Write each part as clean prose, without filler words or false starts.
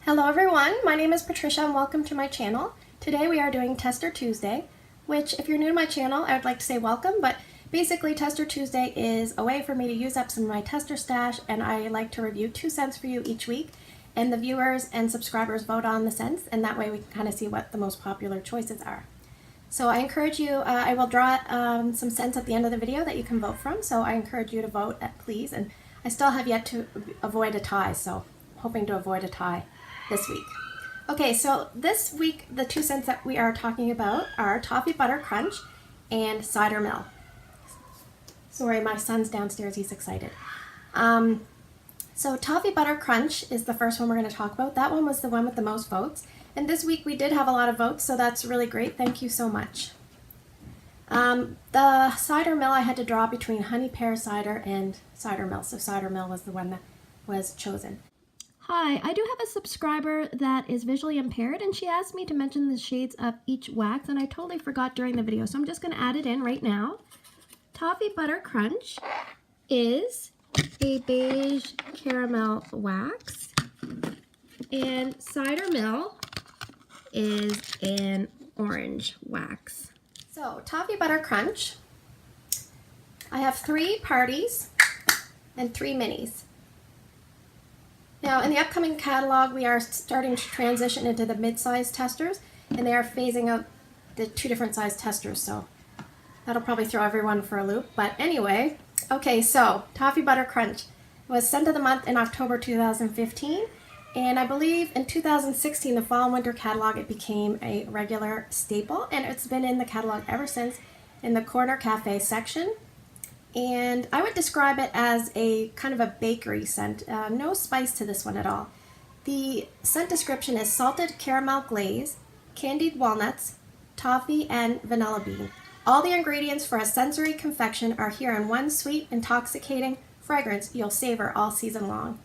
Hello everyone, my name is Patricia and welcome to my channel. Today we are doing Tester Tuesday, which if you're new to my channel, I would like to say welcome, but basically Tester Tuesday is a way for me to use up some of my tester stash, and I like to review 2 scents for you each week, and the viewers and subscribers vote on the scents, and that way we can kind of see what the most popular choices are. So I encourage you, I will draw some scents at the end of the video that you can vote from, so I encourage you to vote, please, and I still have yet to avoid a tie, so hoping to avoid a tie this week. Okay, so this week the 2 scents that we are talking about are Toffee Butter Crunch and Cider Mill. Sorry, my son's downstairs, he's excited. So Toffee Butter Crunch is the first one we're going to talk about. That one was the one with the most votes. And this week we did have a lot of votes, so that's really great. Thank you so much. The Cider Mill I had to draw between Honey Pear Cider and Cider Mill. So Cider Mill was the one that was chosen. Hi, I do have a subscriber that is visually impaired, and she asked me to mention the shades of each wax, and I totally forgot during the video, so I'm just going to add it in right now. Toffee Butter Crunch is a beige caramel wax, and Cider Mill is an orange wax. So, Toffee Butter Crunch, I have 3 parties and 3 minis. Now, in the upcoming catalog, we are starting to transition into the mid-size testers, and they are phasing out the 2 different size testers, so that'll probably throw everyone for a loop. But anyway, okay, so Toffee Butter Crunch was Scent of the Month in October 2015, and I believe in 2016, the fall and winter catalog, it became a regular staple, and it's been in the catalog ever since in the Corner Cafe section. And I would describe it as a kind of a bakery scent. No spice to this one at all. The scent description is salted caramel glaze, candied walnuts, toffee, and vanilla bean. All the ingredients for a sensory confection are here in one sweet, intoxicating fragrance you'll savor all season long.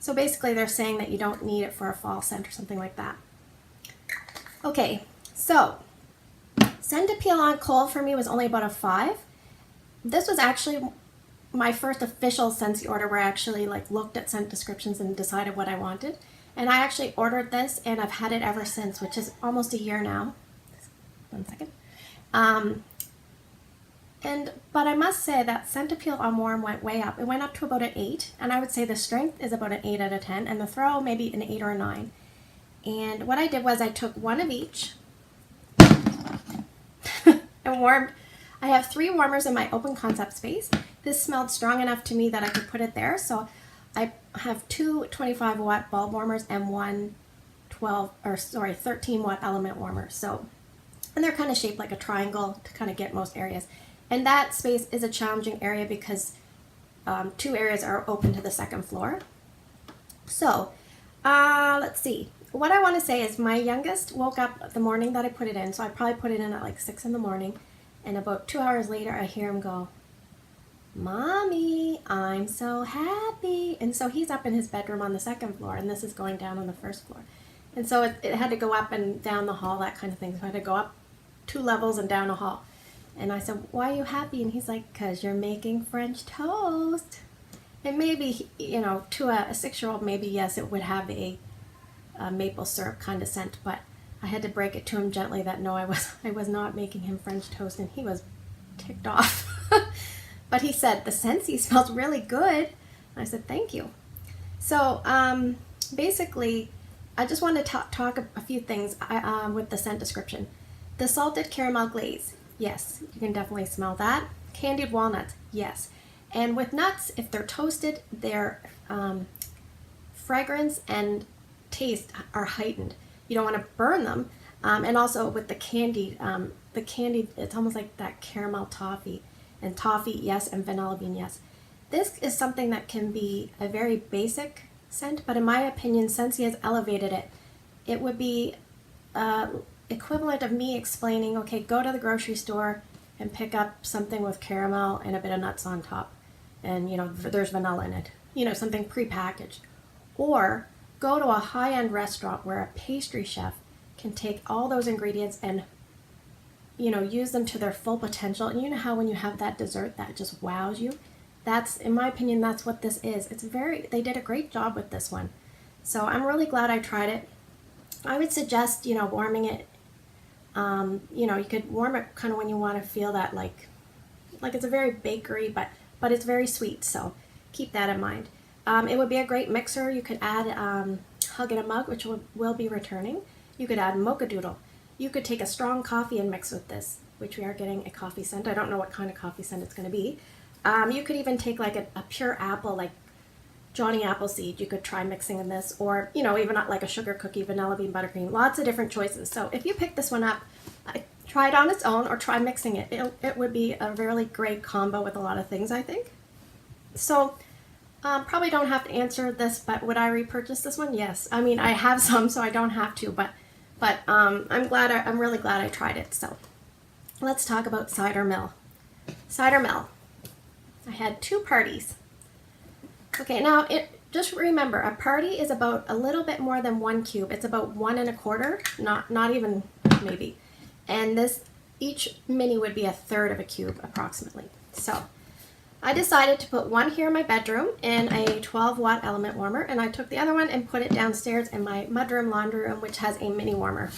So basically they're saying that you don't need it for a fall scent or something like that. Okay, so scent appeal on cold for me was only about a 5. This was actually my first official Scentsy order where I actually looked at scent descriptions and decided what I wanted. And I actually ordered this and I've had it ever since, which is almost a year now. 1 second. But I must say that scent appeal on warm went way up. It went up to about an 8, and I would say the strength is about an 8 out of 10, and the throw maybe an 8 or a 9. And what I did was I took 1 of each and warmed. I have 3 warmers in my open concept space. This smelled strong enough to me that I could put it there, so I have 2 25 watt bulb warmers and 1 13 watt element warmer. So, and they're kind of shaped like a triangle to kind of get most areas. And that space is a challenging area because 2 areas are open to the 2nd floor. So, let's see. What I want to say is my youngest woke up the morning that I put it in, so I probably put it in at like 6 in the morning. And about 2 hours later, I hear him go, "Mommy, I'm so happy." And so he's up in his bedroom on the 2nd floor, and this is going down on the 1st floor. And so it had to go up and down the hall, that kind of thing. So I had to go up 2 levels and down a hall. And I said, "Why are you happy?" And he's like, "'Cause you're making French toast." And maybe, you know, to a 6-year-old, maybe, yes, it would have a maple syrup kind of scent, but I had to break it to him gently that no, I was not making him French toast, and he was ticked off. But he said, "The Scentsy smells really good." And I said, "Thank you." So basically, I just want to talk a few things with the scent description. The salted caramel glaze, yes, you can definitely smell that. Candied walnuts, yes. And with nuts, if they're toasted, their fragrance and taste are heightened. You don't want to burn them. And also with the candied, it's almost like that caramel toffee. And toffee, yes, and vanilla bean, yes. This is something that can be a very basic scent, but in my opinion, Scentsy has elevated it. It would be equivalent of me explaining, okay, go to the grocery store and pick up something with caramel and a bit of nuts on top. And, you know, there's vanilla in it. You know, something prepackaged. Or go to a high-end restaurant where a pastry chef can take all those ingredients and, you know, use them to their full potential. And you know how when you have that dessert that just wows you? That's, in my opinion, that's what this is. It's very, they did a great job with this one. So I'm really glad I tried it. I would suggest, you know, warming it, you know, you could warm it kind of when you want to feel that like it's a very bakery, but it's very sweet, so keep that in mind. It would be a great mixer. You could add Hug in a Mug, which will be returning. You could add Mocha Doodle. You could take a strong coffee and mix with this, which we are getting a coffee scent. I don't know what kind of coffee scent it's going to be. You could even take like a pure apple, like Johnny Appleseed. You could try mixing in this, or, you know, even like a sugar cookie, vanilla bean buttercream. Lots of different choices. So if you pick this one up, try it on its own or try mixing it. It would be a really great combo with a lot of things, I think. So probably don't have to answer this, but would I repurchase this one? Yes. I mean, I have some, so I don't have to, but I'm really glad I tried it. So let's talk about Cider Mill. Cider Mill. I had 2 parties. Okay, now just remember, a party is about a little bit more than 1 cube. It's about 1 1/4, not even maybe. And each mini would be 1/3 of a cube approximately. So I decided to put one here in my bedroom in a 12-watt element warmer, and I took the other one and put it downstairs in my mudroom laundry room, which has a mini warmer.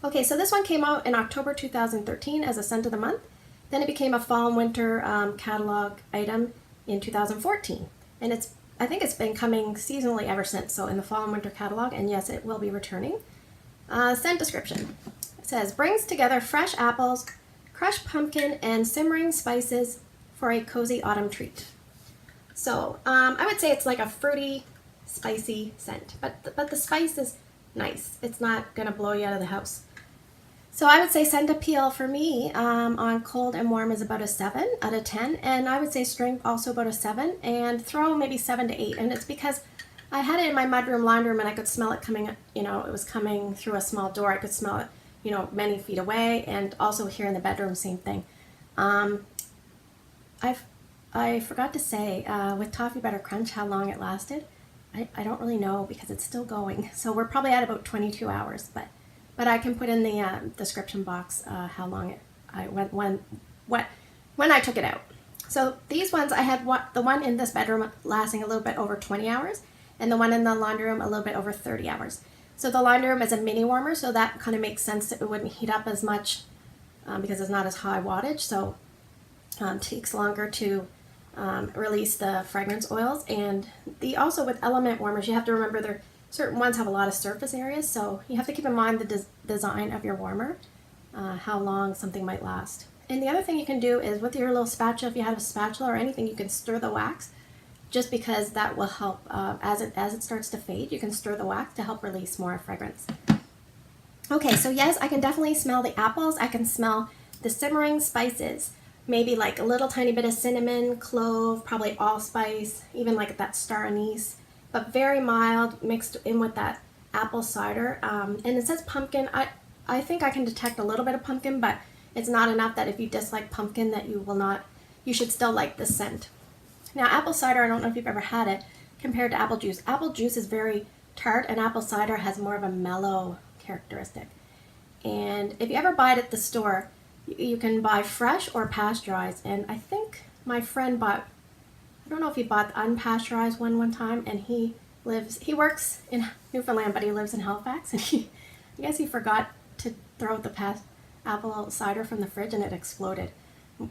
Okay, so this one came out in October 2013 as a scent of the month. Then it became a fall and winter catalog item in 2014, and I think it's been coming seasonally ever since, so in the fall and winter catalog, and yes, it will be returning. Scent description. It says, brings together fresh apples, crushed pumpkin, and simmering spices for a cozy autumn treat. So I would say it's like a fruity, spicy scent, but the spice is nice. It's not gonna blow you out of the house. So I would say scent appeal for me on cold and warm is about a 7 out of 10, and I would say strength also about a 7, and throw maybe 7 to 8. And it's because I had it in my mudroom laundry room and I could smell it coming, you know, it was coming through a small door. I could smell it, you know, many feet away, and also here in the bedroom, same thing. I forgot to say with Toffee Butter Crunch how long it lasted. I don't really know because it's still going. So we're probably at about 22 hours, but I can put in the description box how long when I took it out. So these ones, I had the one in this bedroom lasting a little bit over 20 hours, and the one in the laundry room a little bit over 30 hours. So the laundry room is a mini warmer, so that kind of makes sense that it wouldn't heat up as much because it's not as high wattage, so takes longer to release the fragrance oils. And also with element warmers, you have to remember certain ones have a lot of surface areas, so you have to keep in mind the design of your warmer, how long something might last. And the other thing you can do is with your little spatula, if you have a spatula or anything, you can stir the wax, just because that will help as it starts to fade. You can stir the wax to help release more fragrance. Okay, so yes, I can definitely smell the apples. I can smell the simmering spices, maybe like a little tiny bit of cinnamon, clove, probably allspice, even like that star anise, but very mild, mixed in with that apple cider. And it says pumpkin. I think I can detect a little bit of pumpkin, but it's not enough that if you dislike pumpkin that you should still like this scent. Now apple cider, I don't know if you've ever had it, compared to apple juice. Apple juice is very tart, and apple cider has more of a mellow characteristic. And if you ever buy it at the store, you can buy fresh or pasteurized, and I think my friend bought, I don't know if he bought the unpasteurized one time, and he works in Newfoundland, but he lives in Halifax, and I guess he forgot to throw out the apple cider from the fridge, and it exploded.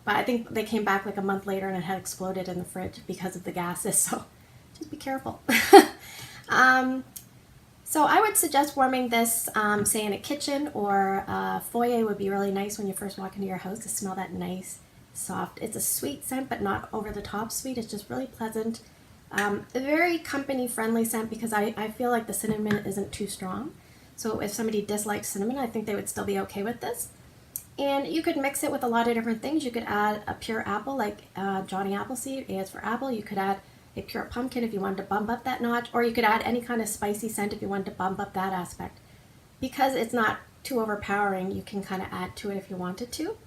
But I think they came back like a month later and it had exploded in the fridge because of the gases, so just be careful. So I would suggest warming this, say in a kitchen or a foyer would be really nice when you first walk into your house to smell that nice, soft. It's a sweet scent, but not over the top sweet. It's just really pleasant. A very company friendly scent because I feel like the cinnamon isn't too strong. So if somebody dislikes cinnamon, I think they would still be okay with this. And you could mix it with a lot of different things. You could add a pure apple like Johnny Appleseed, A is for apple. You could add a pure pumpkin if you wanted to bump up that notch, or you could add any kind of spicy scent if you wanted to bump up that aspect. Because it's not too overpowering, you can kind of add to it if you wanted to.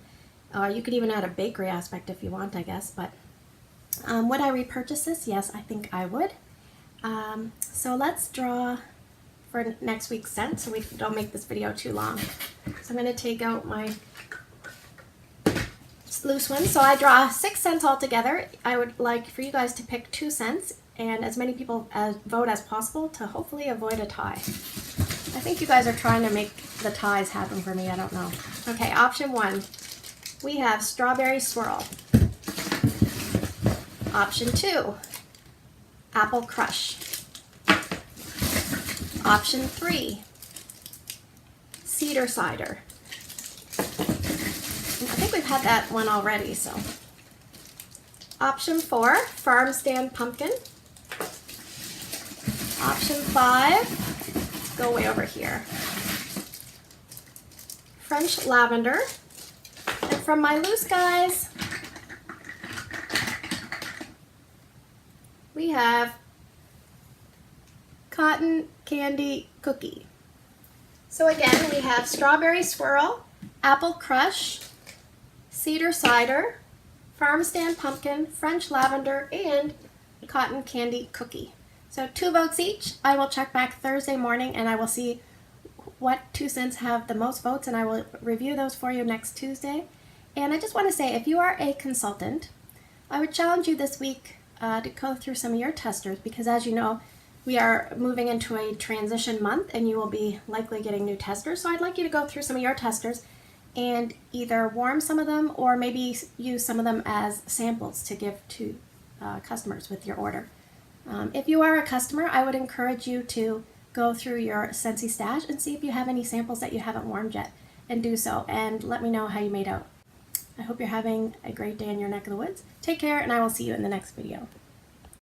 You could even add a bakery aspect if you want, I guess. But would I repurchase this? Yes, I think I would. So let's draw for next week's scent so we don't make this video too long. So I'm going to take out my loose ones. So I draw 6 scents altogether. I would like for you guys to pick 2 scents and as many people vote as possible to hopefully avoid a tie. I think you guys are trying to make the ties happen for me. I don't know. Okay, option 1. We have strawberry swirl. Option 2, apple crush. Option 3, cedar cider. I think we've had that one already, so. Option 4, farm stand pumpkin. Option 5, let's go way over here, French lavender. And from my loose guys, we have cotton candy cookie. So again, we have strawberry swirl, apple crush, cedar cider, farm stand pumpkin, French lavender, and cotton candy cookie. So 2 votes each. I will check back Thursday morning and I will see what 2 scents have the most votes, and I will review those for you next Tuesday. And I just want to say, if you are a consultant, I would challenge you this week to go through some of your testers, because as you know, we are moving into a transition month and you will be likely getting new testers. So I'd like you to go through some of your testers and either warm some of them or maybe use some of them as samples to give to customers with your order. If you are a customer, I would encourage you to go through your Scentsy stash and see if you have any samples that you haven't warmed yet, and do so, and let me know how you made out. I hope you're having a great day in your neck of the woods. Take care, and I will see you in the next video.